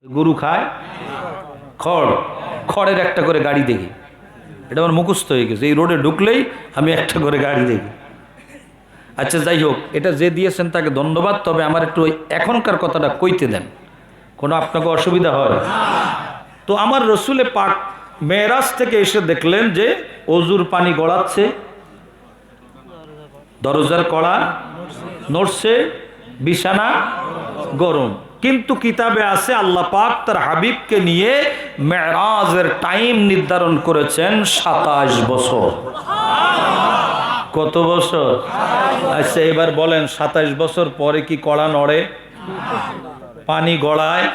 গরু খায় খড়, খড়ের একটা করে গাড়ি দেখি, এটা আমার মুখস্থ হয়ে গেছে। এই রোডে ঢুকলেই আমি একটা করে গাড়ি দেখি। আচ্ছা যাই হোক, এটা যে দিয়েছেন তাকে ধন্যবাদ। তবে আমার একটু এখনকার কথাটা কইতে দেন, কোনো আপনাকে অসুবিধা হয়? তো আমার রসুলে পাক মেরাজ থেকে এসে দেখলেন যে অজুর পানি গড়াচ্ছে, দরজার কড়া নড়ছে, বিছানা গরম। কিন্তু কিতাবে আছে আল্লাহ পাক তার হাবিবকে নিয়ে মেরাজের টাইম নির্ধারণ করেছেন 27 বছর। কত বছর? আচ্ছা এবার বলেন, 27 বছর পরে কি কড়া নড়ে, পানি গড়ায়,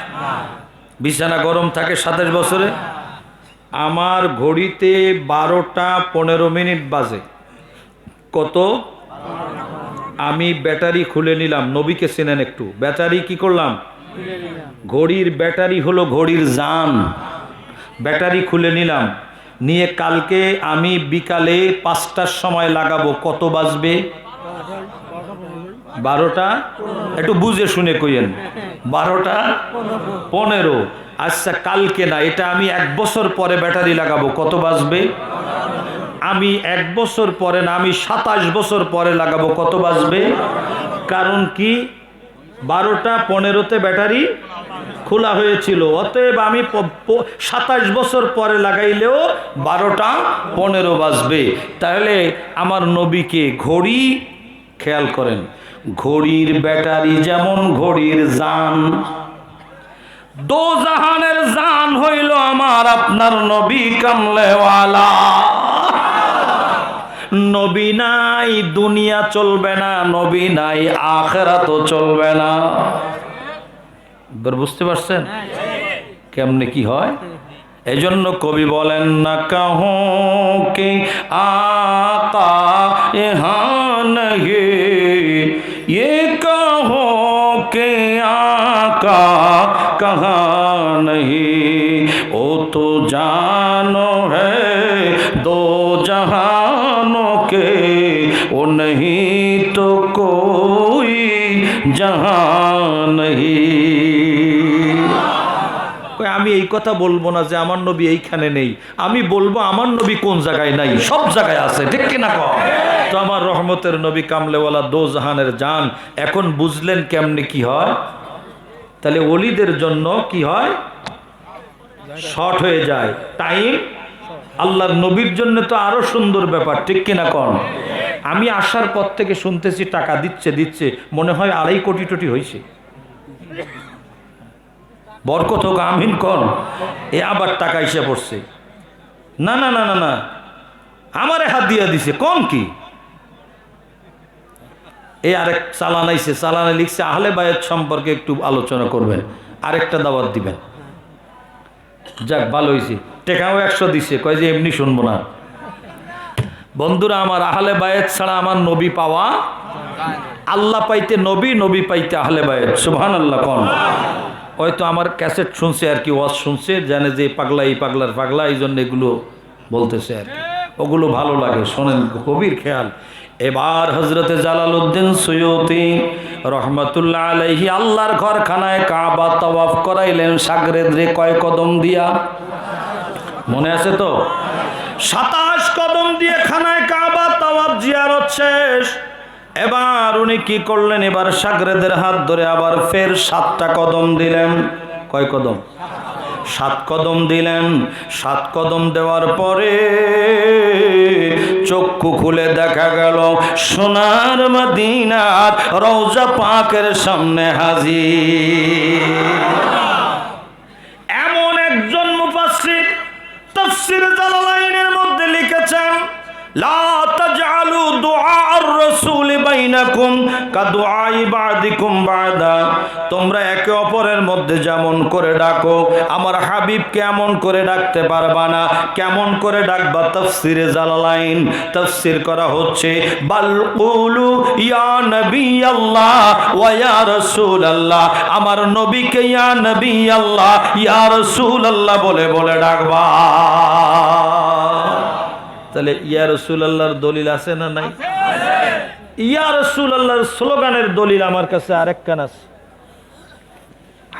বিছানা গরম থাকে 27 বছরে? আমার ঘড়িতে 12টা 15 মিনিট বাজে। কত? আমি ব্যাটারি খুলে নিলাম। নবীকে চেনেন একটু, ব্যাটারি কি করলাম? ঘড়ির ব্যাটারি হলো ঘড়ির জান। ব্যাটারি খুলে নিলাম, নিয়ে কালকে আমি বিকালে 5টার সময় লাগাবো। কত বাজবে? 12টা। একটু বুঝে শুনে কইেন, 12টা 15। আচ্ছা কালকে না, এটা আমি 1 বছর পরে ব্যাটারি লাগাবো। কত বাজবে? আমি 1 বছর পরে না, আমি 27 বছর পরে লাগাবো। কত বাজবে? কারণ কি? 12টা 15তে ব্যাটারি খোলা হয়েছিল, অতএব আমি 27 বছর পরে লাগাইলেও 12টা 15 বাজবে। তাহলে আমার নবীকে ঘড়ি, খেয়াল করেন, ঘড়ির ব্যাটারি যেমন ঘড়ির জান, দো জাহানের জান হইল আমার আপনার নবী কামলেওয়ালা। নবী নাই দুনিয়া চলবে না, নবী নাই আখিরাতও চলবে না। বুঝতে পারছেন কেমনে কি হয়? এজন্য কবি বলেন না, কাহো কে আকা ইহাঁ নহি, ये कहो के आका कहाँ नहीं, ओ तो जानो है दो जहानों के, वो नहीं तो कोई जहां नहीं। আমি এই কথা বলবো না যে আমার নবী এইখানে নেই, আমি বলবো আমার নবী কোন জায়গায় নাই, সব জায়গায় আছে, ঠিক কিনা কও? তো আমার রহমতের নবী কামলেওয়ালা দো জাহানের জান। এখন বুঝলেন কেমনে কি হয়? তাহলে ওলিদের জন্য কি হয়? শর্ট হয়ে যায় টাইম। আল্লাহর নবীর জন্য তো আরো সুন্দর ব্যাপার, ঠিক কিনা কন? আমি আসার পর থেকে শুনতেছি টাকা দিচ্ছে, মনে হয় 2.5 কোটি টোটি হয়েছে। বরকত হোক, আমিন কন। এ আবার টাকা এসে পড়ছে। না না না না না, আমারে হাত দিয়া দিছে কোন কি? এই আরেক চালান আইছে, চালানে লিখছে আহলে বায়াত সম্পর্কে একটু আলোচনা করবেন, আরেকটা দাওয়াত দিবেন। যাক ভালো হয়েছে, টেকাও 100 দিছে, কয় যে এমনি শুনবো না। বন্ধুরা আমার, আহলে বায়াত ছাড়া আমার নবী পাওয়া, আল্লাহ পাইতে নবী, নবী পাইতে আহলে বায়াত। সুবহানাল্লাহ কোন? হয়তো আমার ক্যাসেট শুনছে আর কি, ওয়াজ শুনছে, জানে যে পাগলা, এই পাগলার পাগলা, এই জন্য এগুলো বলতেছে আর কি। ওগুলো ভালো লাগে, শোনেন, গভীর খেয়াল। এবার হযরতে জালালউদ্দিন সুয়ুতি রহমাতুল্লাহ আলাইহি আল্লাহর ঘরখানায় কাবা তাওয়াফ করাইলেন শাগরেদরে কয় কদম দিয়া? মনে আছে তো? 27 কদম দিয়ে খানায় কাবা তাওয়াফ জিয়ারত শেষ। এবার উনি কি করলেন? এবার শাগরেদের হাত ধরে আবার ফের 7টা কদম দিলেন। কয় কদম? 7 কদম দিলেন। 7 কদম দেওয়ার পরে চক্ষু খুলে দেখা গেল সোনার মদিনার রওজা পাকের সামনে হাজির। এমন একজন মুফাসসির তাফসীর জালালাইনের মধ্যে লিখেছেন, লা তাজআলু দুআআর রাসূলি বাইনাকুম কাদুআই বা'দিকুম বা'দা। তোমরা একে অপরের মধ্যে যেমন করে ডাকো, আমার হাবিবকে এমন করে ডাকতে পারবা না। কেমন করে ডাকবা? তাফসীরে জালালাইন তাফসীর করা হচ্ছে, বাল কুলু ইয়া নবী আল্লাহ ওয়া ইয়া রাসূলুল্লাহ। আমার নবীকে ইয়া নবী আল্লাহ, ইয়া রাসূলুল্লাহ বলে বলে ডাকবা। তাহলে ইয়া রাসূলুল্লাহর দলিল আছে না নাই? ইয়া রাসূলুল্লাহর স্লোগানের দলিল আমার কাছে আরেকখান আছে।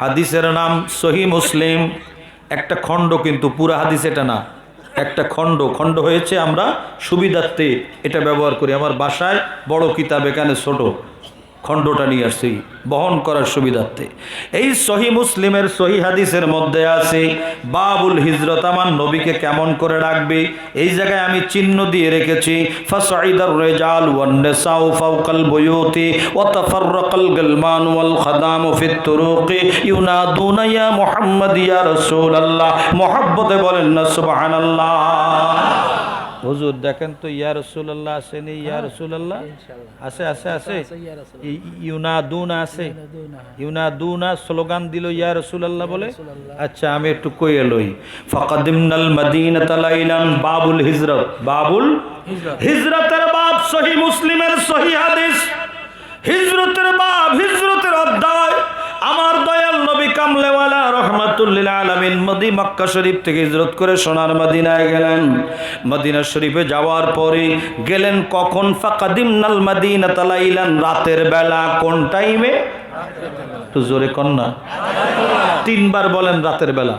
হাদিসের নাম সহি মুসলিম। একটা খণ্ড, কিন্তু পুরা হাদিস এটা না, একটা খণ্ড খণ্ড হয়েছে। আমরা সুবিধার্থে এটা ব্যবহার করি। আমার বাসায় বড় কিতাব, এখানে ছোট খণ্ডটা নিয়ে আসছি বহন করার সুবিধার্থে। এই সহি মুসলিমের সহি হাদিসের মধ্যে আছে বাবুল হিজরত, আমার নবীকে কেমন করে রাখবে। এই জায়গায় আমি চিহ্ন দিয়ে রেখেছি, ফাসাইদার রিজাল ওয়ান নিসাউ ফাওকাল বুয়ুতি ওয়া তাফাররাকাল গলমান ওয়াল খাদাম ফিত তুরুকি ইউনাদুনা ইয়া মুহাম্মদ ইয়া রাসূলুল্লাহ। মুহাব্বতে বলেন না সুবহানাল্লাহ। হুজুর দেখেন তো, ইয়া রাসূলুল্লাহ আসেনি? ইয়া রাসূলুল্লাহ আছে আছে আছে, ইউনাদুনা আছে, ইউনাদুনা স্লোগান দিল ইয়া রাসূলুল্লাহ বলে। আচ্ছা আমি একটু কইয়ে লই। ফাকাদিমনাল মাদিনাতা লাইলান, বাবুল হিজরত, বাবুল হিজরতের বাব সহি মুসলিমের সহি হাদিস, হিজরতের বাব, হিজরতের অধ্যায়। আমার দয়াল নবী কামলেওয়ালা রহমাতুল লিল আলামিন মক্কা শরীফ থেকে হিজরত করে সোনার মদিনায় গেলেন। মদিনা শরীফে যাওয়ার পরে গেলেন কখন? ফাকাদিমনাল মাদিনাতা লাইলান, রাতের বেলা। কোন টাইমে? একটু জোরে কন না, তিনবার বলেন রাতের বেলা।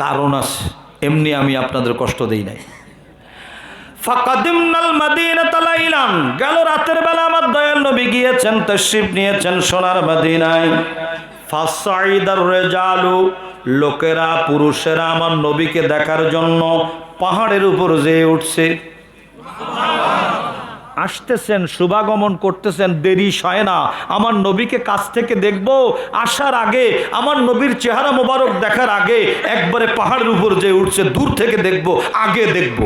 কারণ আছে, এমনি আমি আপনাদের কষ্ট দেই নাই। ফাকাদিমনাল মাদিনাতা লাইলান, গেল রাতের বেলা। আমার দয়াল নবী গিয়েছেন, তাশরিফ নিয়েছেন সোনার মদিনায়। ফাসাইদার রিজালু, লোকেরা, পুরুষেরা আমার নবীকে দেখার জন্য পাহাড়ের উপর যেয়ে উঠছে। আসতেছেন, শুভাগমন করতেছেন, দেরি সয় না। আমার নবীকে কাছ থেকে দেখব, আসার আগে আমার নবীর চেহারা মোবারক দেখার আগে একবারে পাহাড়ের উপর যে উঠছে, দূর থেকে দেখব, আগে দেখব।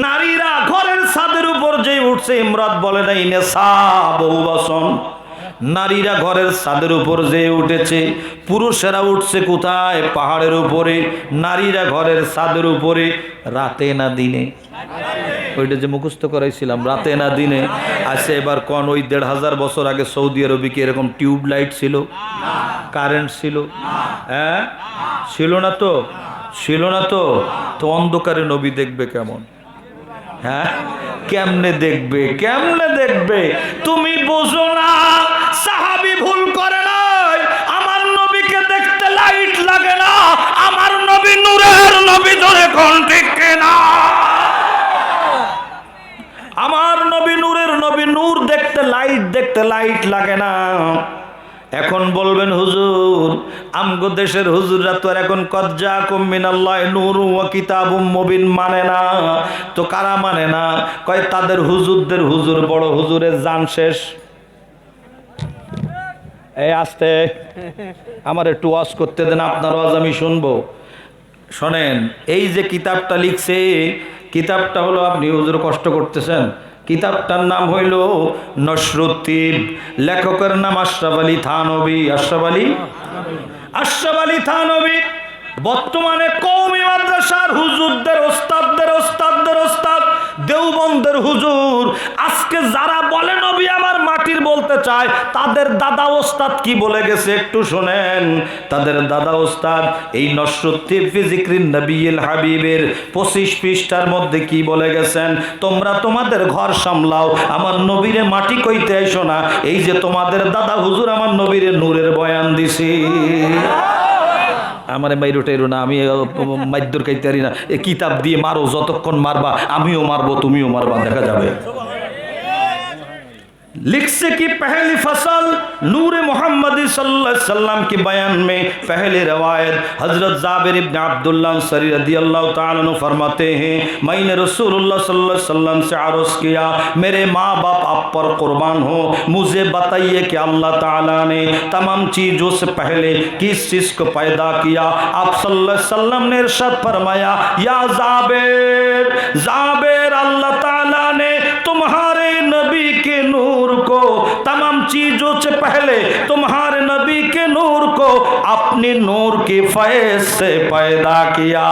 নারীরা ঘরের ছাদের উপর যে উঠছে, ইমরাত বলে নাই নেশা বহুবাসন, নারীরা ঘরের ছাদের উপর যে উঠেছে। পুরুষেরা উঠছে কোথায়? পাহাড়ের উপরে। নারীরা ঘরের ছাদের উপরে। রাতে না দিনে? ওইটা যে মুখস্থ করাইছিলাম, রাতে না দিনে। আচ্ছা এবার কোন, ওই ১৫০০ বছর আগে সৌদি আরবে কি এরকম টিউব লাইট ছিল? কারেন্ট ছিল? হ্যাঁ ছিল না তো, ছিল না তো। তো অন্ধকারে নবী দেখবে কেমন? হ্যাঁ কেমনে দেখবে, কেমনে দেখবে? তুমি বোঝো না, সাহাবী ভুল করে নাই। আমার নবীকে দেখতে লাইট লাগে না, আমার নবী নূরের নবী, ধরে কোন ঠিক না? আমার নবী নূরের নবী, নূর দেখতে লাইট লাগে না। এখন বলবেন হুজুর, আমগো দেশের হুজুররা তো এখন কজ্জাকুম মিনাল্লাহি নূরুন ওয়া কিতাবুম মুবিন মানে না। তো কারা মানে না? কয় তাদের হুজুরদের হুজুর, বড় হুজুরের জান শেষ। এই আস্তে, আমার একটু ওয়াজ করতে দেন, আপনার ওয়াজ আমি শুনবো। শোনেন, এই যে কিতাবটা লিখছে, কিতাবটা হলো, আপনি হুজুর কষ্ট করতেছেন, কিতাবটার নাম হইল নসরুদ্দিন, লেখকের নাম আশরাফ আলী থানভী। আশরাফ আলী থানভী বর্তমানে কওমি মাদ্রাসার হুজুরদের ওস্তাদদের ওস্তাদ, দেওবন্দের হুজুর। আজকে যারা বলে নবী আমার মাটির বলতে চায়, তাদের দাদা ওস্তাদ কি বলে গেছে একটু শোনেন। তাদের দাদা ওস্তাদ এই নসরুদ্দিন ফি যিকরিন নবিয়্যিল হাবিবের 25 পৃষ্ঠার মধ্যে কি বলে গেছেন? তোমরা তোমাদের ঘর সামলাও, আমার নবীরে মাটি কইতে আইসো না। এই যে তোমাদের দাদা হুজুর আমার নবীরে নূরের বয়ান দিছি। আমারে মাইরোটাইরো না, আমি মাইদ্দুর খাইতারি না। এ কিতাব দিয়ে মারো, যতক্ষণ মারবা আমিও মারবো, তুমিও মারবা, দেখা যাবে। लिखसे कि पहली फसल नूर मोहम्मद सल्लल्लाहु अलैहि वसल्लम के बयान में पहली रवायत हज़रत जाबिर इब्न अब्दुल्लाह अंसारी रदियल्लाहु ताला अन्हु फरमाते हैं, मैंने रसूलुल्लाह सल्लल्लाहु अलैहि वसल्लम से अर्ज़ किया, मेरे माँ बाप आप पर कुर्बान हो, मुझे बताइए कि अल्लाह ताला ने तमाम चीज़ों से पहले किस चीज़ को पैदा किया। आप सल्लल्लाहु अलैहि वसल्लम ने इरशाद फरमाया, या जाबिर, जाबिर, अल्लाह ताला ने तुम्हारे नबी के नूर को, तमाम चीजों से पहले तुम्हारे नबी के नूर को अपने नूर की फैज़ से पैदा किया।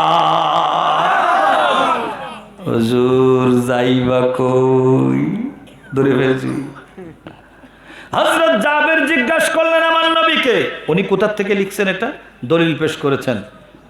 हुजूर जाइबा कोई दूरे ফেলছি। হযরত জাবের জিজ্ঞাসা করলেন আমার নবীকে, উনি কোথা থেকে লিখছেন? এটা দলিল পেশ করেছেন।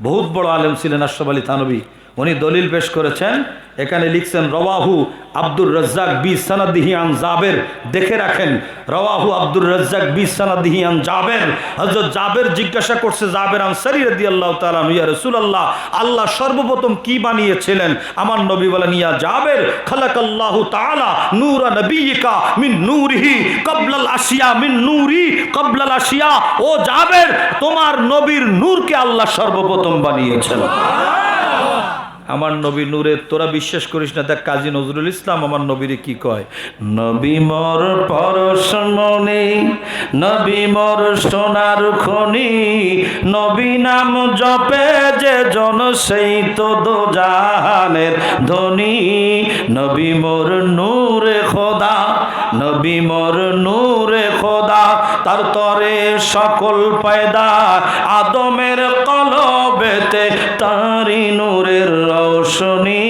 বহুত বড় আলেম ছিলেন আশরাফ আলী থানভী। উনি দলিল পেশ করেছেন, এখানে লিখছেন রওয়াহু আব্দুর রাজ্জাক বি সানাদিহি আন জাবের। দেখে রাখেন, রওয়াহু আব্দুর রাজ্জাক বি সানাদিহি আন জাবের। হযরত জাবের জিজ্ঞাসা করছে জাবের আনসারী রাদিয়াল্লাহু তাআলা ইয়া রাসূলুল্লাহ, আল্লাহ সর্বপ্রথম কি বানিয়েছিলেন? আমার নবী বলেন, ইয়া জাবের, খালাকাল্লাহু তাআলা নূরা নবিয়িকা মিন নূরিহি ক্বাবলাল আশিয়া মিন নূরি ক্বাবলাল আশিয়া। ও জাবের, তোমার নবীর নূরকে আল্লাহ সর্বপ্রথম বানিয়েছেন। আমার নবী নূরের, তোরা বিশ্বাস করিস না, দেখ কাজী নজরুল ইসলাম আমার নবীরে কি কয়, নবী মোর পরশমণি, নবী মোর সোনার খনি, নবী নাম জপে যে জন সেই তো দোজাহানের ধনী, নবী মোর নূরে খোদা, নবী মোর নূরে খোদা, তার তরে সকল পয়দা, আদমের কলবেতে তারি নূরের রোশনী।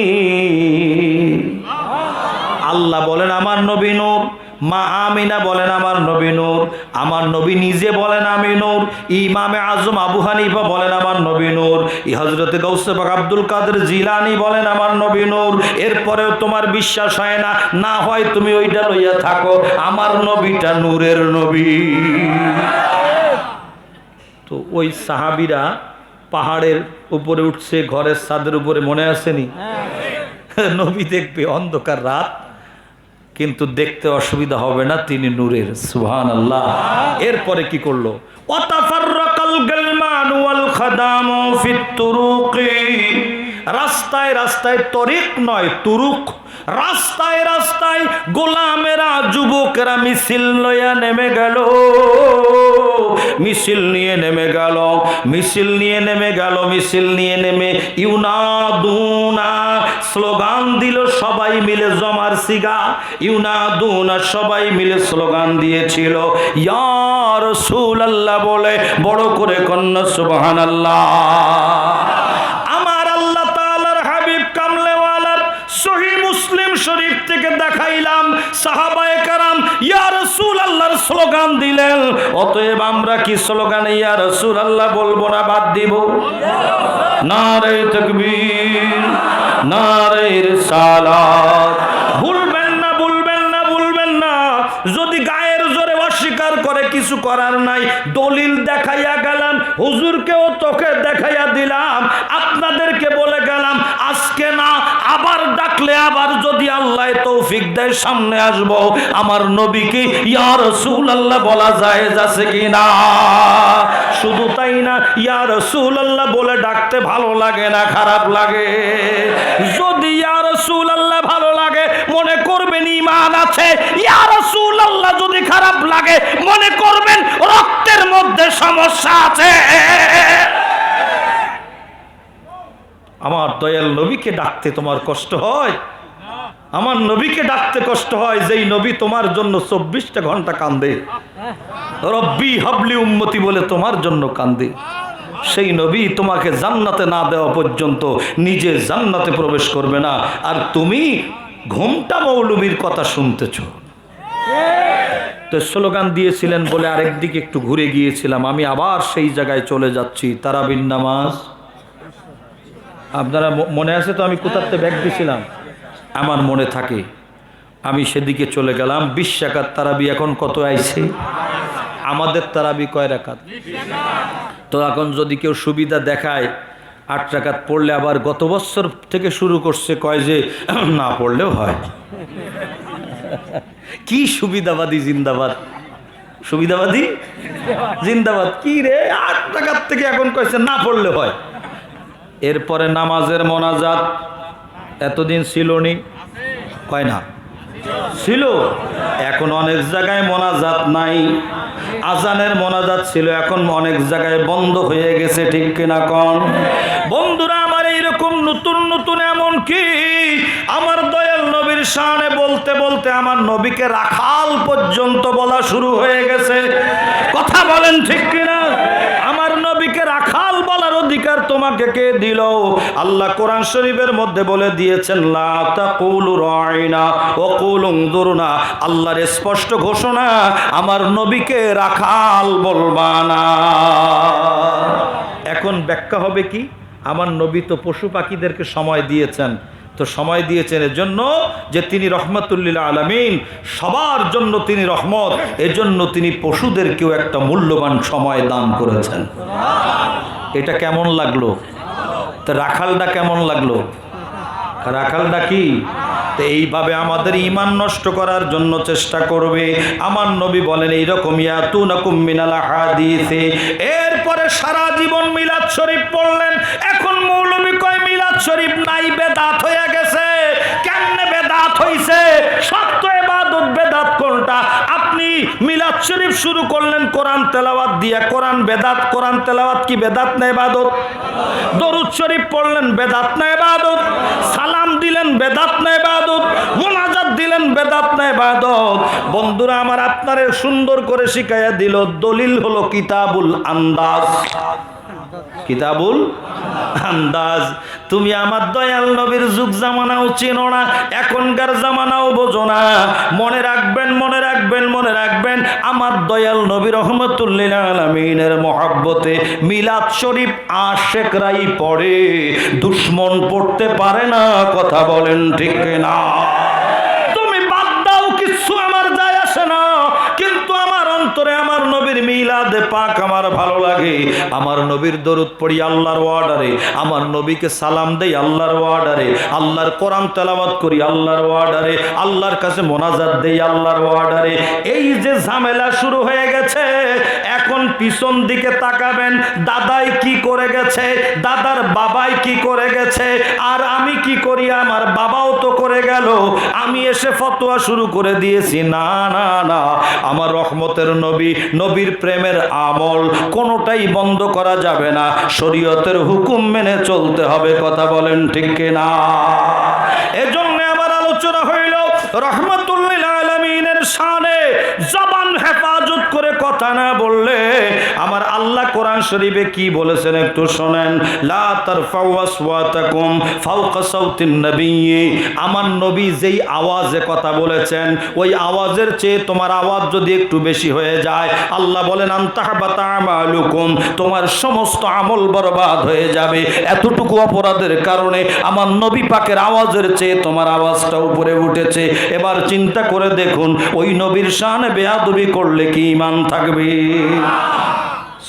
আল্লাহ বলেন আমার নবী নূর, মা আমিনা বলেন আমার নবী নূর, আমার নবী নিজে বলেন আমি নূর, ইমামে আজম আবু হানিফা বলেন আমার নবী নূর, হযরতে গাউসে পাক আব্দুল কাদের জিলানী বলেন আমার নবী নূর। এরপরেও তোমার বিশ্বাস হয় না, না হয় তুমি ওইটা লইয়া থাকো, আমার নবীটা নূরের নবী। তো ওই সাহাবীরা পাহাড়ের উপরে উঠছে, ঘরের ছাদের উপরে, মনে আসেনি? নবী দেখবে অন্ধকার রাত, কিন্তু দেখতে অসুবিধা হবে না, তিনি নূরের। সুবহানাল্লাহ। এরপরে কি করলো? ওয়াতাফাররাকাল গালমান ওয়াল খাদামু ফিত তুরুকি, রাস্তায় রাস্তায়, তরিক নয় তুরুক, রাস্তায় রাস্তায় গোলামেরা, যুবকেরা মিছিল লইয়া নেমে গেল, মিছিল নিয়ে নেমে গেল, মিছিল নিয়ে নেমে গেল, মিছিল নিয়ে নেমে ইউনাদুনা, স্লোগান দিল সবাই মিলে, জমার সিগা ইউনাদুনা, সবাই মিলে স্লোগান দিয়েছিল ইয়া রাসূলুল্লাহ বলে, বড় করে কন্যা সুবহানাল্লাহ। আমার আল্লাহ তাআলার হাবিব কামলেওয়ালার সহিহ মুসলিম শরীফ থেকে দেখাইলাম, সাহাবায়ে কেরাম ইয়া রাসূলুল্লাহর স্লোগান দিলেন। অতএব আমরা কি স্লোগানে ইয়া রাসূলুল্লাহ বলবো না বাদ দিব? নারে তাকবীর, নারে রিসালাত। ভুলবেন না, ভুলবেন না, ভুলবেন না। যদি গায়ের জোরে অস্বীকার করে কিছু করার নাই, দলিল দেখাইয়া গেলাম, হুজুরকেও তোকে দেখাইয়া দিলাম, আপনাদেরকে বলে গেলাম, আজকে না আবার ডাকলে, আবার যদি আল্লাহ তৌফিক দেয় সামনে আসবো, আমার নবীকে ইয়া রাসূলুল্লাহ বলা জায়েজ আছে কিনা? শুধু তাই না, ইয়া রাসূলুল্লাহ বলে ডাকতে ভালো লাগে না খারাপ লাগে? যদি ইয়া রাসূলুল্লাহ ভালো লাগে, মনে করবেন ঈমান আছে। ইয়া রাসূলুল্লাহ যদি খারাপ লাগে, মনে করবেন রক্তের মধ্যে সমস্যা আছে। আমার দয়াল নবীকে ডাকতে তোমার কষ্ট হয়? আমার নবীকে ডাকতে কষ্ট হয়, যেই নবী তোমার জন্য 24টা ঘন্টা কান্দে, রব্বি হাবলি উম্মতি বলে তোমার জন্য কান্দে। সেই নবী তোমাকে জান্নাতে না দেওয়া পর্যন্ত নিজে জান্নাতে প্রবেশ করবে না, আর তুমি ঘুমটা মৌলবীর কথা শুনতেছ। তো স্লোগান দিয়েছিলেন বলে আরেক দিকে একটু ঘুরে গিয়েছিলাম, আমি আবার সেই জায়গায় চলে যাচ্ছি। তারাবির নামাজ আপনারা মনে আছে তো? আমি কোথাতে ব্যাগ দিয়েছিলাম, আমার মনে থাকে। আমি সেদিকে চলে গেলাম। 20 রাকাত তারাবি এখন কত আইছে? আমাদের তারাবি কয় রাকাত? তো এখন যদি কেউ সুবিধা দেখায় 8 রাকাত পড়লে, আবার গত বছর থেকে শুরু করছে, কয় যে না পড়লেও হয়। কি সুবিধাবাদী জিন্দাবাদ, সুবিধাবাদী জিন্দাবাদ। কি রে, 8 রাকাত থেকে এখন কয়েছে না পড়লে হয়। এরপরে নামাজের মোনাজাত এতদিন ছিল নি, কয় না ছিল? এখন অনেক জায়গায় মোনাজাত নাই। আজানের মোনাজাত ছিল, এখন অনেক জায়গায় বন্ধ হয়ে গেছে, ঠিক কিনা কোন? বন্ধুরা আমার, এইরকম নতুন নতুন, এমন কি আমার দয়াল নবীর শানে বলতে বলতে আমার নবীকে রাখাল পর্যন্ত বলা শুরু হয়ে গেছে। কথা বলেন ঠিক কিনা? আমার নবীকে রাখাল বলার অধিকার তোমাকে কে দিল? আল্লাহ কোরআন শরীফের মধ্যে বলে দিয়েছেন, লা তাকুলু রাইনা ওয়া কুলু উনজুরনা। আল্লাহর স্পষ্ট ঘোষণা, আমার নবীকে রাখাল বলবা না। এখন ব্যাখ্যা হবে কি? আমার নবী তো পশু পাখিদেরকে সময় দিয়েছেন, তো সময় দিয়েছেন এজন্য যে তিনি রহমতুল্লিল আলামিন, সবার জন্য তিনি রহমত, এজন্য তিনি পশুদেরকেও একটা মূল্যবান সময় দান করেছেন। এটা কেমন লাগলো? তো রাখালটা কেমন লাগলো? রাখালটা কি? তো এইভাবে আমাদের ঈমান নষ্ট করার জন্য চেষ্টা করবে। আমার নবী বলেন এইরকম ইয়াতুনাকুম মিনাল হাদিসে, এরপরে সারা জীবন মিলাদ শরীফ পড়লেন। এখন মৌলবী কয় মিলাদ শরীফ নাই, বেদাত হয়ে গেছে। কেমনে বেদাত হইছে? সত্য ইবাদত বেদাত কোনটা? আপনি মিলাদ শরীফ শুরু করলেন কোরআন তেলাওয়াত দিয়া, কোরআন বেদাত। কোরআন তেলাওয়াত কি বেদাত না ইবাদত? দরুদ শরীফ পড়লেন, বেদাত না ইবাদত? সালাম দিলেন, বেদাত না ইবাদত? মুনাজাত দিলেন, বেদাত না ইবাদত? বন্ধুরা আমার, আপনারে সুন্দর করে শিখাইয়া দিল, দলিল হলো কিতাবুল আন্দাজ। কিতাবুল আন্দাজ। তুমি আমার দয়াল নবীর যুগ জামানাও চেনো না, এখনকার জামানাও বোঝো না। মনে রাখবেন, মনে রাখবেন, মনে রাখবেন, আমার দয়াল নবী রহমতুল্লিল আলামিনের মহব্বতে মিলাদ শরীফ আশেকরাই পড়ে, দুশ্মন পড়তে পারে না। কথা বলেন ঠিক না? তুমি বাদ দাও, কিছু আমার যায় আসে না, কিন্তু আমার অন্তরে আমার নবীর মিলাদে পাক আমার ভালো লাগে। আমার নবীর দরুদ পড়ি আল্লাহর ওয়ার্ডারে, আমার নবীকে সালাম দেই আল্লাহর ওয়ার্ডারে, আল্লাহর কোরআন তেলাওয়াত করি আল্লাহর ওয়ার্ডারে, আল্লাহর কাছে মোনাজাত দেই আল্লাহর ওয়ার্ডারে। এই যে ঝামেলা শুরু হয়ে গেছে, এখন পিছন দিকে তাকাবেন, দাদাই কি করে গেছে, দাদার বাবাই কি করে গেছে, আর আমি কি করি, আমার বাবাও তো করে গেল, আমি এসে ফতোয়া শুরু করে দিয়েছি। না না না, আমার রহমতের নবী, নবীর প্রেমের আমল কোনোটাই বন্ধ করা যাবে না, শরীয়তের হুকুম মেনে চলতে হবে। কথা বলেন ঠিক কিনা? এজন্য আমার আলোচনা হইল রহমতুল্লিল আলামিনের শানে জবান হেফাজত করে কথা না বললে, আমার আল্লাহ কোরআন শরীফে কি বলেছেন একটু শোনেন। লা তারফাউ আসওয়াতাকুম ফাওকা সাউতিন নবী, আমার নবী যেই আওয়াজে কথা বলেছেন, ওই আওয়াজের চেয়ে তোমার আওয়াজ যদি একটু বেশি হয়ে যায়, আল্লাহ বলেন আনতাহবাতা আমালুকুম, তোমার সমস্ত আমল বরবাদ হয়ে যাবে। এতটুকু অপরাধের কারণে আমার নবী পাকের আওয়াজের চেয়ে তোমার আওয়াজটা উপরে উঠেছে। এবার চিন্তা করে দেখুন, ওই নবীর শানে বেয়াদবি করলে কি ঈমান থাকবে?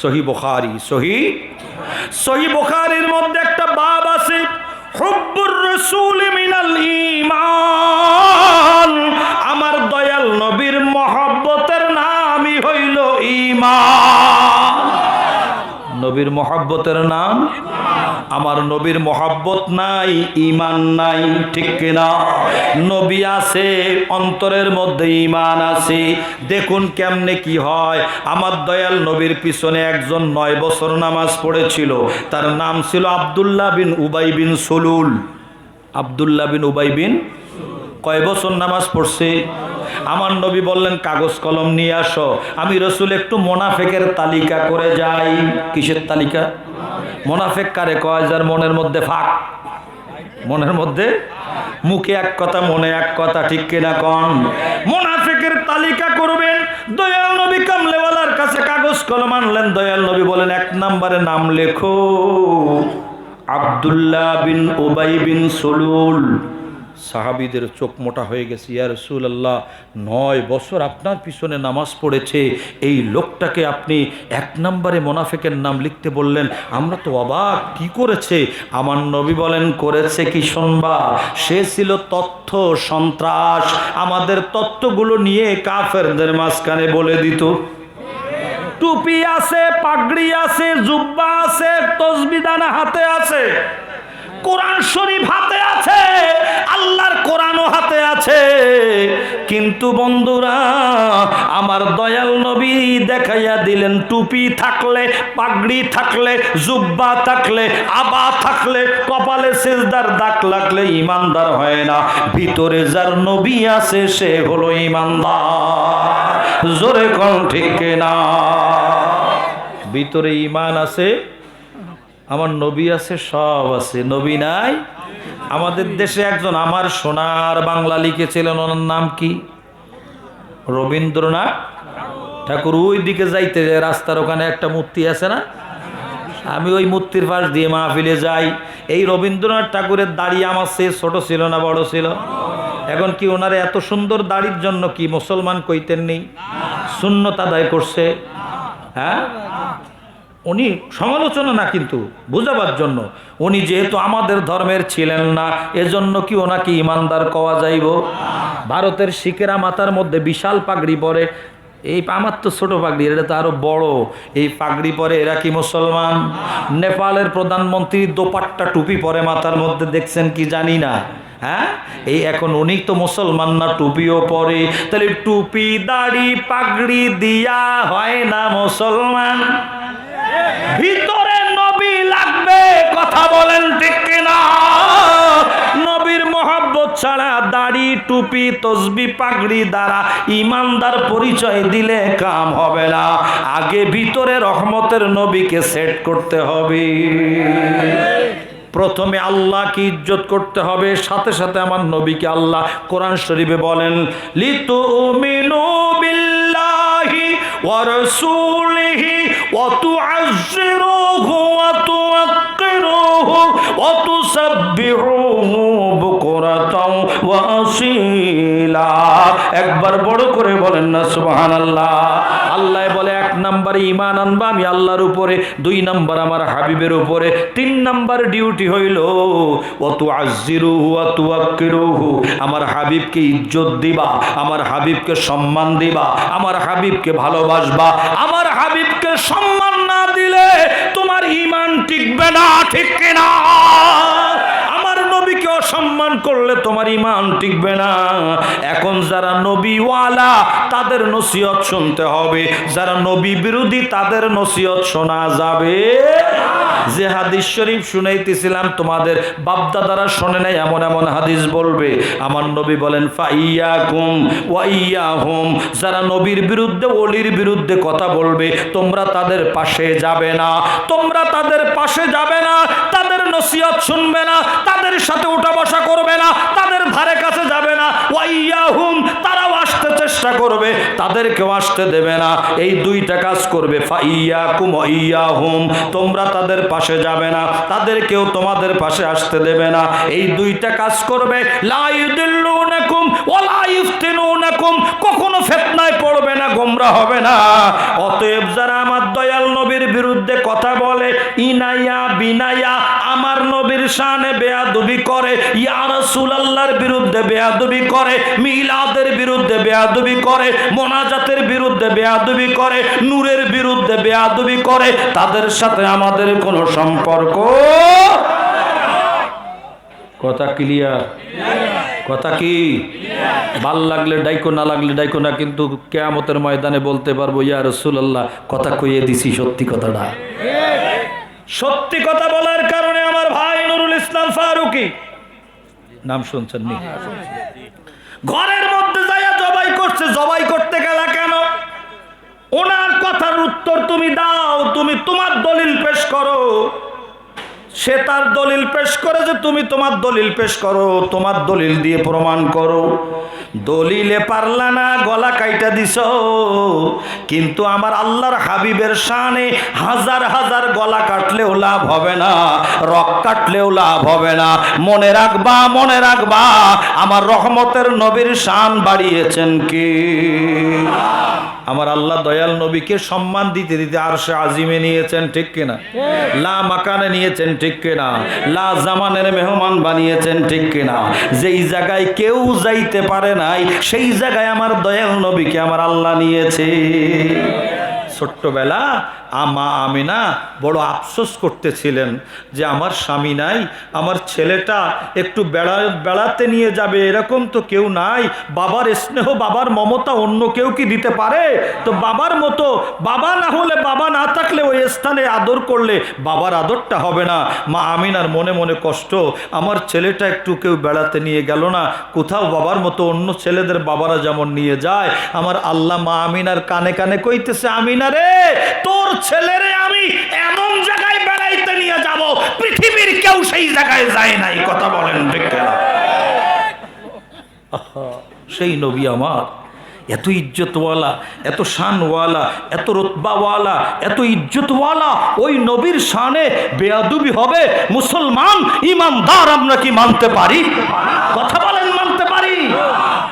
সহিহ বুখারী, সহিহ বুখারীর মধ্যে একটা বাব আছে, হুব্বুর রাসূল মিনাল ঈমান, আমার দয়াল নবীর মহব্বতের নামই হইল ঈমান। নবীর মহব্বতের নাম, আমার নবীর মহব্বত নাই, ঈমান নাই, ঠিক কিনা? নবী আছে, অন্তরের মধ্যে ঈমান আছে। দেখুন কেমনে কি হয়। আমার দয়াল নবীর পিছনে একজন 9 বছর নামাজ পড়েছিল, তার নাম ছিল আব্দুল্লাহ বিন উবাই বিন সুলুল। আব্দুল্লাহ বিন উবাই বিন কয় বছর নামাজ পড়ছে? আমার নবী বললেন কাগজ কলম নিয়ে আসো, আমি রসুল একটু মোনাফেকের তালিকা করে যাই। কিসের তালিকা? মোনাফেক কারে কয়? যার মনের মধ্যে ফাঁক, মনের মধ্যে, মুখে এক কথা মনে এক কথা, ঠিক কিনা কন? মোনাফেকের তালিকা করবেন। দয়াল নবী কামলেওয়ালার কাছে কাগজ কলম আনলেন। দয়াল নবী বলেন 1 নম্বরে নাম লেখো আব্দুল্লাহ বিন উবাই বিন সুলুল। সাহাবীদের চোখ মোটা হয়ে গেছে। ইয়া রাসূলুল্লাহ, 9 বছর আপনার পিছনে নামাজ পড়েছে, এই লোকটাকে আপনি 1 নম্বরে মোনাফেকের নাম লিখতে বললেন, আমরা তো অবাক, কি করেছে? আমার নবী বলেন করেছে কি শুনবা? সে ছিল তথ্য সন্ত্রাস, আমাদের তথ্যগুলো নিয়ে কাফেরদের মাঝখানে বলে দিত। টুপি আছে, পাগড়ি আছে, জুব্বা আছে, তসবিহ দানা হাতে আছে, কোরআন শরীফ হাতে আছে, আল্লাহর কোরআনও হাতে আছে, কিন্তু বন্ধুরা আমার দয়াল নবী দেখাইয়া দিলেন টুপি থাকলে, পাগড়ি থাকলে, জুব্বা থাকলে, আবা থাকলে, কপালে সিজদার দাগ লাগলে ঈমানদার হয় না। ভিতরে যার নবী আছে সে হলো ঈমানদার। জোরে কোন ঠিক না? ভিতরে ঈমান আছে, আমার নবী আছে, সব আছে, নবী নাই। আমাদের দেশে একজন আমার সোনার বাংলা লিখেছিলেন, ওনার নাম কি? রবীন্দ্রনাথ ঠাকুর। ওই দিকে যাইতে রাস্তার ওখানে একটা মূর্তি আছে না, আমি ওই মূর্তির পাশ দিয়ে মাহফিলে যাই। এই রবীন্দ্রনাথ ঠাকুরের দাড়ি আমার চেয়ে ছোট ছিল না বড় ছিল? এখন কি ওনার এত সুন্দর দাড়ির জন্য কি মুসলমান কইতেন নেই? সুন্নত আদায় করছে। হ্যাঁ, উনি সমালোচনা না, কিন্তু বুঝাবার জন্য। উনি যেহেতু আমাদের ধর্মের ছিলেন না, এজন্য কি ওনাকে ইমানদার কওয়া যাইব? ভারতের শিখেরা মাথার মধ্যে বিশাল পাগড়ি পরে, এই আমার তো ছোট পাগড়ি, এটা তো আরো বড়। এই পাগড়ি পরে, এরা কি মুসলমান? নেপালের প্রধানমন্ত্রী দোপাট্টা টুপি পরে মাথার মধ্যে, দেখছেন কি জানি না। হ্যাঁ, এই এখন উনি তো মুসলমান না, টুপিও পরে। তাহলে টুপি দাড়ি পাগড়ি দিয়া হয় না মুসলমান? ভিতরে নবী লাগবে, কথা বলেন ঠিক কিনা? নবীর মহব্বত ছাড়া দাড়ি টুপি তসবি পাগড়ি দ্বারা ইমানদার পরিচয় দিলে কাম হবে না। আগে ভিতরে রহমতের নবীকে সেট করতে হবে। প্রথমে আল্লাহকে ইজ্জত করতে হবে, সাথে সাথে আমার নবীকে আল্লাহ কোরআন শরীফে বলেন, লিতুমিনু বিল্লাহি ওয়া রাসূলিহি ওয়া তুআজ্জিরুহু ওয়া তুওয়াক্কিরুহু ওয়া তুসাব্বিহুহু বুকরাতাও ওয়া আসীলা। একবার বড় করে বলেন না সুবহানাল্লাহ। আল্লাহ বলে, এক নম্বরে ঈমান আনবা আমি আল্লাহর উপরে, দুই নম্বর আমার হাবিবের উপরে, তিন নম্বর ডিউটি হইল ওয়া তুআজ্জিরুহু ওয়া তুওয়াক্কিরুহু, আমার হাবিবকে ইজ্জত দিবা, আমার হাবিবকে সম্মান দিবা, আমার হাবিবকে ভালোবাসবা। আমার হাবিবকে সম্মান না দিলে তোমার ঈমান টিকবে না, ঠিক কিনা? আমার নবীকে অসম্মান করলে তোমার ঈমান টিকবে না। এখন যারা নবীওয়ালা তাদের নসিহত শুনতে হবে, যারা নবী বিরোধী তাদের নসিহত শোনা যাবে। যে হাদিস শরীফ শুনাইতেছিলাম তোমাদের বাপদাদারা শোনে নাই, এমন এমন হাদিস বলবে। আমার নবী বলেন, ফাইয়াকুম ওয়া ইয়াহুম, যারা নবীর বিরুদ্ধে ওলির বিরুদ্ধে কথা বলবে তোমরা তাদের পাশে যাবে না, তোমরা তাদের পাশে যাবে না, তাদের নসিহত শুনবে না, তাদের সাথে উঠা বসা করবে না, তাদের ধারে কাছে যাবে না। ওয়া ইয়াহুম, তারাও আসতে চেষ্টা করবে, তাদেরকেও আসতে দেবে না। এই দুইটা কাজ করবে, ফাইয়াকুম ওয়া ইয়াহুম, তোমরা তাদের পাশে যাবে না, তাদেরকেও তোমাদের পাশে আসতে দেবে না। এই দুইটা কাজ করবে। লা ইউদিল্লুনাকুম ওয়া লা ইফতিনুনাকুম, কখনো ফিতনায় পড়বে না, গোমরাহ হবে না। অতএব যারা আমার দয়াল নবীর বিরুদ্ধে কথা বলে, ইনায়া বিনায়া আমার নবীর শানে বেয়াদবি করে, ইয়া রাসূলুল্লাহর বিরুদ্ধে বেয়াদবি করে, মিলাদের বিরুদ্ধে বেয়াদবি করে, মোনাজাতের বিরুদ্ধে বেয়াদবি করে, নূরের বিরুদ্ধে বেয়াদবি করে, তাদের সাথে আমাদের কোনো সম্পর্ক। কথা ক্লিয়ার? কথা কি? ভাল লাগলে ডাইকো, না লাগলে ডাইকো না, কিন্তু কিয়ামতের ময়দানে বলতে পারবো, ইয়া রাসূলুল্লাহ কথা কইয়ে দিছি সত্যি কথাটা। সত্যি কথা বলার কারণে আমার ভাই নুরুল ইসলাম ফারুকী, নাম শুনছেন নি? ঘরের মধ্যে যাইয়া জবাই করছে। জবাই করতে গেলা কেন? ওনার কথার উত্তর তুমি দাও, তুমি তোমার দলিল পেশ করো। সে তার দলিল পেশ করে যে তুমি তোমার দলিল পেশ করো, তোমার দলিল দিয়ে প্রমাণ করো। দলিলে পারলা না, গলা কাইটা দিছ। কিন্তু আমার আল্লাহর হাবিবের শানে হাজার হাজার গলা কাটলেও লাভ হবে না, রক কাটলেও লাভ হবে না। মনে রাখবা, মনে রাখবা, আমার রহমতের নবীর শান বাড়িয়েছেন কে? আমার আল্লাহ দয়াল নবীকে সম্মান দিতে দিতে আরশে আজিমে নিয়েছেন, ঠিক কিনা? লা মাকানে নিয়েছেন, ঠিক কিনা? লা জামানের মেহমান বানিয়েছেন, ঠিক কিনা? যেই জায়গায় কেউ যাইতে পারে নাই সেই জায়গায় আমার দয়াল নবীকে আমার আল্লাহ নিয়েছে। ছোট্টবেলা আমা আমিনা বড় আফসোস করতেছিলেন যে আমার স্বামী নাই, আমার ছেলেটা একটু বেড়াতে নিয়ে যাবে, এরকম তো কেউ নাই। বাবার স্নেহ বাবার মমতা অন্য কেউ কি দিতে পারে? তো বাবার মতো, বাবা না হলে, বাবা না থাকলে ওই স্থানে আদর করলে বাবার আদরটা হবে না। মা আমিনার মনে মনে কষ্ট, আমার ছেলেটা একটু কেউ বেড়াতে নিয়ে গেল না, কোথাও বাবার মতো অন্য ছেলেদের বাবারা যেমন নিয়ে যায়। আমার আল্লাহ মা আমিনার কানে কানে কইতেছে, আমিনা রে, তোর ছেলেরে আমি এমন জায়গায় বেড়াইতে নিয়ে যাব পৃথিবীর কেউ সেই জায়গায় যায় নাই। কথা বলেন ঠিক কিনা? সেই নবী আমার, এত ইজ্জতওয়ালা, এত শানওয়ালা, এত রতবাওয়ালা, এত ইজ্জতওয়ালা ওই নবীর শানে বেয়াদবি হবে? মুসলমান ইমানদার আমরা কি মানতে পারি? কথা বলেন, মানতে পারি?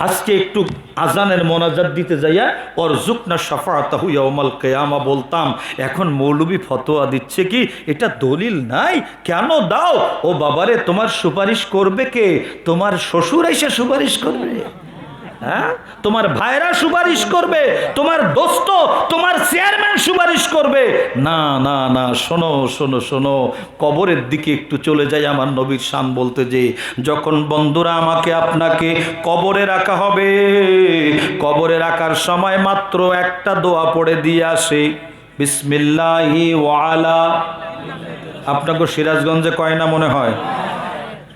আজকে একটু আজানের মোনাজাত দিতে যাইয়া অরজুকনা শাফাআতাহু ইয়াউমাল কিয়ামা বলতাম, এখন মৌলবি ফতোয়া দিচ্ছে কি এটা দলিল নাই, কেন দাও? ও বাবারে, তোমার সুপারিশ করবে কে? তোমার শ্বশুর এসে সুপারিশ করবে? হ্যাঁ, তোমার ভাইরা সুপারিশ করবে? তোমার দোস্ত, তোমার চেয়ারম্যান সুপারিশ করবে? না না না, শোনো শোনো শোনো, কবরের দিকে একটু চলে যাই আমার নবীর শান বলতে। যে যখন বন্ধুরা আমাকে আপনাকে কবরে রাখা হবে, কবরে রাখার সময় মাত্র একটা দোয়া পড়ে দিয়ে আসে, বিসমিল্লাহি ওয়া আলা। আপনাকে সিরাজগঞ্জে কয় না মনে হয়?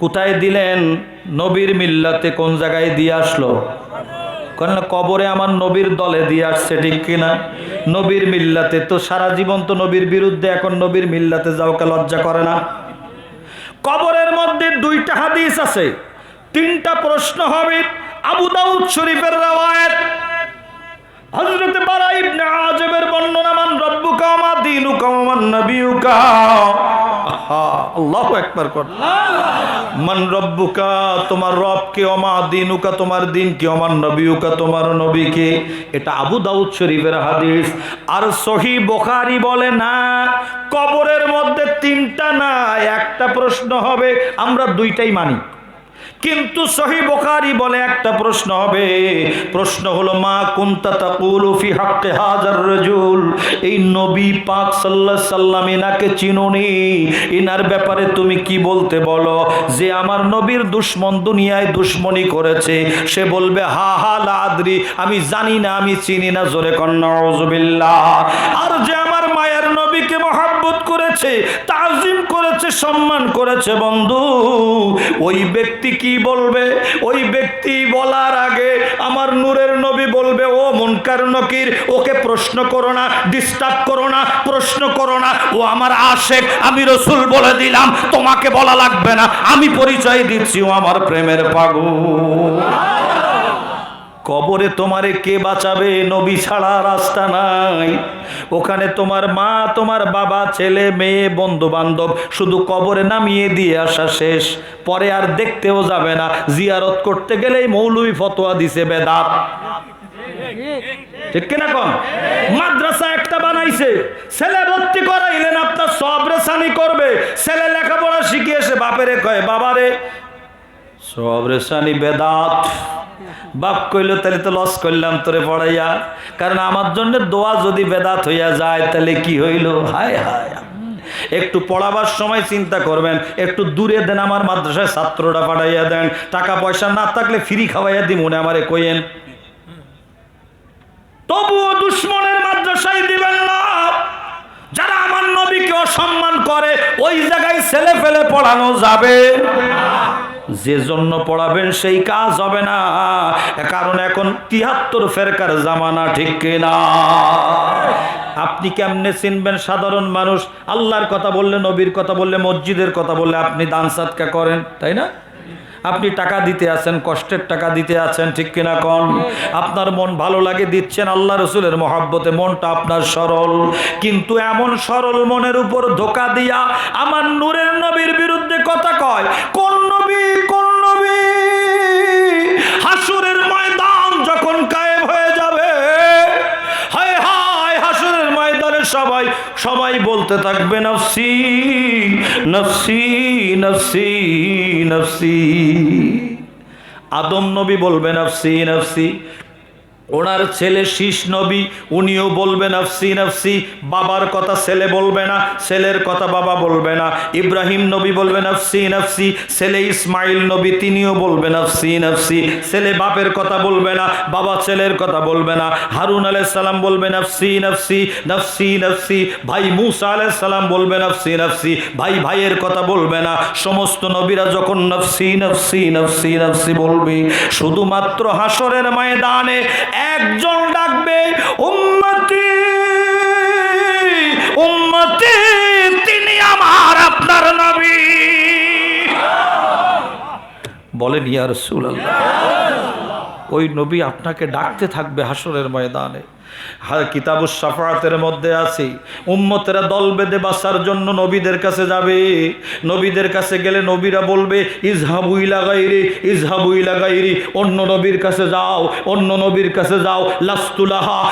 কোথায় দিলেন? নবীর মিল্লাতে কোন জায়গায় দিয়ে আসলো? কারণ কবরে আমার নবীর দলে দিয়ে আসছে, ঠিক কিনা? নবীর মিল্লাতে তো সারা জীবন তো নবীর বিরুদ্ধে, এখন নবীর মিল্লাতে যাওকে লজ্জা করে না? কবরের মধ্যে দুইটা হাদিস আছে, তিনটা প্রশ্ন হবে। আবু দাউদ শরীফের রওয়ায়াত, হযরত বারা ইবনে আযিবের বর্ণনা, মান রব্বুকা ওয়া মা দীনুকা ওয়া মান নাবিয়ুকা। আল্লাহু আকবার কর। মান রব্বুকা, তোমার রব কে, ওয়া মা দীনুকা, তোমার দিন কি, ওয়া মান নাবিয়ুকা, তোমার নবী কে। এটা আবু দাউদ শরীফের হাদিস। আর সহিহ বুখারী বলে না, কবরের মধ্যে তিনটা না, একটা প্রশ্ন হবে। আমরা দুইটাই মানি, কিন্তু সহিহ বুখারী বলে একটা প্রশ্ন হবে। প্রশ্ন হলো, মা কুনতা তাকুলু ফি হাক্কি হাযার রাজুল, এই নবী পাক সাল্লাল্লাহু আলাইহি সাল্লাম, এনাকে চিনোনি, এনার ব্যাপারে তুমি কি বলতে বলো? যে আমার নবীর দুশমন দুনিয়ায় দুশমনি করেছে, সে বলবে হা হা লা আদরি, আমি জানি না, আমি চিনি না। জোরে কর নাউযুবিল্লাহ। আর যে আমার মায়ের নবীকে মহব্বত করেছে, তাজিম করেছে, সম্মান করেছে, বন্ধু, ওই ব্যক্তি কি বলবে? ওই ব্যক্তি বলার আগে আমার নূরের নবী বলবে, ও মুনকার নকির, ওকে প্রশ্ন করো না, ডিস্টার্ব করো না, প্রশ্ন করো না, ও আমার আশেক, আমি রাসূল বলে দিলাম, তোমাকে বলা লাগবে না, আমি পরিচয় দিচ্ছি, ও আমার প্রেমের পাগল। কবরে তোমারে কে বাঁচাবে? নবী ছাড়া রাস্তা নাই। ওখানে তোমার মা, তোমার বাবা, ছেলে মেয়ে, বন্ধু বান্ধব শুধু কবরে নামিয়ে দিয়ে আসা, শেষ। পরে আর দেখতেও যাবে না। জিয়ারত করতে গেলেই মৌলবি ফতোয়া দিছে বেদাত, ঠিক কিনা কন? মাদ্রাসা একটা বানাইছে, ছেলে ভর্তি করাইলেন, আপনার সব রেসানি করবে। ছেলে লেখাপড়া শিখিয়েছে, বাপেরে কয়, বাবারে সব রেসানি বেদাত। বাপ কইল, তাহলে তো লস করলাম তোরে পড়াইয়া, কারণ আমার জন্য দোয়া যদি বেদাত হইয়া যায় তাহলে কি হইল? হায় হায়। একটু পড়াবার সময় চিন্তা করবেন, একটু দূরে দেন, আমার মাদ্রাসায় ছাত্রটা পাঠাইয়া দেন, টাকা পয়সা না থাকলে ফ্রি খাওয়াইয়া দি, মনে আমারে কইেন। তবুও দুশ্মনের মাদ্রাসায় দিবেন না। যারা আমার নবীকে অসম্মান করে, ওই জায়গায় ছেলে ফেলে পড়ানো যাবে। যে জন্য পড়াবেন সেই কাজ হবে না, কারণ এখন ৭৩ ফেরকার জামানা, ঠিক কিনা? আপনি কেমনে চিনবেন সাধারণ মানুষ? আল্লাহর কথা বললে, নবীর কথা বললে, মসজিদের কথা বললে আপনি দান সাদকা করেন, তাই না? আপনি টাকা দিতে আছেন, কষ্টের টাকা দিতে আছেন, ঠিক কিনা কন? আপনার মন ভালো লাগে, দিচ্ছেন আল্লাহ রসুলের মহব্বতে, মনটা আপনার সরল। কিন্তু এমন সরল মনের উপর ধোঁকা দিয়া আমার নূরের নবীর বিরুদ্ধে কথা কয়। কোন নবী? কোন নবী? হাসরের ময়দান যখন কায়েম হয়ে যাবে, হায় হায়, হাসরের ময়দানে সবাই বলতে থাকবে, নফসি নফসি নফসি নফসি। আদম নবী বলবে নফসি নফসি, ওনার ছেলে শীষ নবী, উনিও বলবে নফসি নফসি। বাবার কথা ছেলে বলবে না, ছেলের কথা বাবা বলবে না। ইব্রাহিম নবী বলবে নফসি নফসি, ছেলে ইসমাইল নবী, তিনিও বলবে নফসি নফসি। ছেলে বাপের কথা বলবে না, বাবা ছেলের কথা বলবে না। হারুন আলাইহিস সালাম বলবে নফসি নফসি নফসি নফসি। ভাই মুসা আলাইহিস সালাম বলবে নফসি নফসি, ভাই ভাইয়ের কথা বলবে না। সমস্ত নবীরা যখন নফসি নফসি নফসি নফসি বলবে, শুধুমাত্র হাসরের ময়দানে একজন ডাকবে, উম্মতি উম্মতি, তিনি আমার আপনার নবী। বলেন ইয়া রাসূলুল্লাহ। ওই নবী আপনাকে ডাকতে থাকবে হাসরের ময়দানে। কিতাবুস শাফাআতের মধ্যে আছে উম্মতেরা দল বেঁধে বাঁচার জন্য নবীদের কাছে যাবে। নবীদের কাছে গেলে নবীরা বলবে ইজহাবু ইলা গায়রি, ইজহাবু ইলা গায়রি, অন্য নবীর কাছে যাও, অন্য নবীর কাছে যাও। লাস্তুলাহা,